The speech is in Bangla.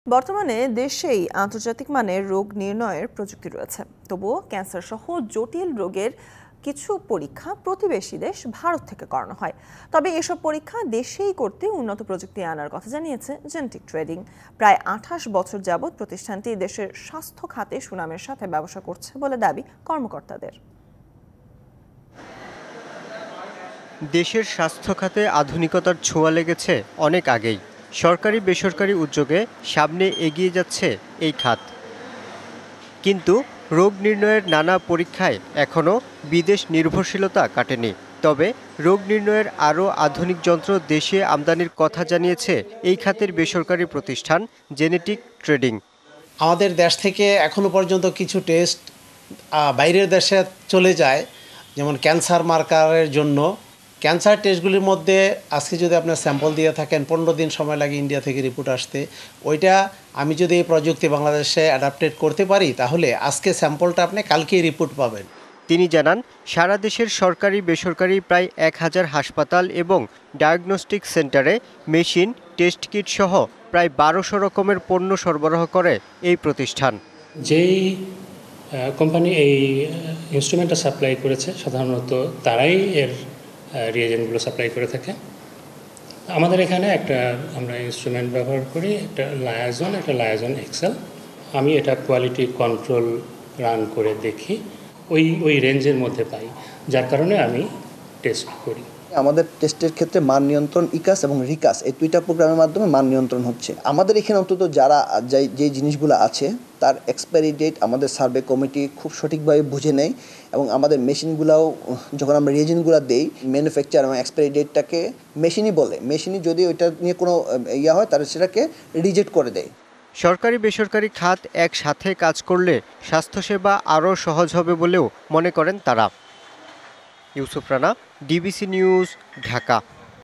বর্তমানে দেশেই আন্তর্জাতিক মানের রোগ নির্ণয়ের প্রযুক্তি রয়েছে। তবুও ক্যান্সার সহ জটিল রোগের কিছু পরীক্ষা প্রতিবেশী দেশ ভারত থেকে করানো হয়। তবে এসব পরীক্ষা দেশেই করতে উন্নত প্রযুক্তি আনার কথা জানিয়েছে জেনেটিক ট্রেডিং। প্রায় ২৮ বছর যাবৎ প্রতিষ্ঠানটি দেশের স্বাস্থ্য খাতে সুনামের সাথে ব্যবসা করছে বলে দাবি কর্মকর্তাদের। দেশের স্বাস্থ্য খাতে আধুনিকতার ছোঁয়া লেগেছে অনেক আগেই। সরকারি বেসরকারি উদ্যোগে সামনে এগিয়ে যাচ্ছে এই খাত। কিন্তু রোগ নির্ণয়ের নানা পরীক্ষায় এখনও বিদেশ নির্ভরশীলতা কাটেনি। তবে রোগ নির্ণয়ের আরও আধুনিক যন্ত্র দেশে আমদানির কথা জানিয়েছে এই খাতের বেসরকারি প্রতিষ্ঠান জেনেটিক ট্রেডিং। আমাদের দেশ থেকে এখনো পর্যন্ত কিছু টেস্ট বাইরের দেশে চলে যায়, যেমন ক্যান্সার মার্কারের জন্য। ক্যান্সার টেস্টগুলির মধ্যে আজকে যদি আপনার স্যাম্পল দিয়ে থাকেন 15 দিন সময় লাগে ইন্ডিয়া থেকে রিপোর্ট আসতে। ওইটা আমি যদি এই প্রযুক্তি বাংলাদেশে অ্যাডাপ্টেড করতে পারি, তাহলে আজকে স্যাম্পলটা আপনি কালকেই রিপোর্ট পাবেন। তিনি জানান, সারা দেশের সরকারি বেসরকারি প্রায় 1000 হাসপাতাল এবং ডায়াগনস্টিক সেন্টারে মেশিন, টেস্ট কিট সহ প্রায় 1200 রকমের পণ্য সরবরাহ করে এই প্রতিষ্ঠান। যেই কোম্পানি এই ইনস্ট্রুমেন্টটা সাপ্লাই করেছে সাধারণত তারাই এর রিয়েজেন্টগুলো সাপ্লাই করে থাকে। আমাদের এখানে আমরা ইনস্ট্রুমেন্ট ব্যবহার করি, একটা লায়াজন এক্সেল। আমি এটা কোয়ালিটি কন্ট্রোল রান করে দেখি, ওই রেঞ্জের মধ্যে পাই, যার কারণে আমি টেস্ট করি। আমাদের টেস্টের ক্ষেত্রে মান নিয়ন্ত্রণ ইকাস এবং রিকাস এই দুইটা প্রোগ্রামের মাধ্যমে মান নিয়ন্ত্রণ হচ্ছে। আমাদের এখানে অন্তত যারা যে জিনিসগুলো আছে তার এক্সপায়ারি ডেট আমাদের সার্ভে কমিটি খুব সঠিকভাবে বুঝে নেয়, এবং আমাদের মেশিনগুলোও যখন আমরা রিয়েজেন্টগুলো দেই, ম্যানুফ্যাকচার এবং এক্সপায়ারি ডেটটাকে মেশিনই বলে। মেশিনই যদি ওইটা নিয়ে কোনো হয় তাহলে সেটাকে রিজেক্ট করে দেয়। সরকারি বেসরকারি খাত একসাথে কাজ করলে স্বাস্থ্যসেবা আরও সহজ হবে বলেও মনে করেন তারা। Yusuf Rana, DBC news, Dhaka.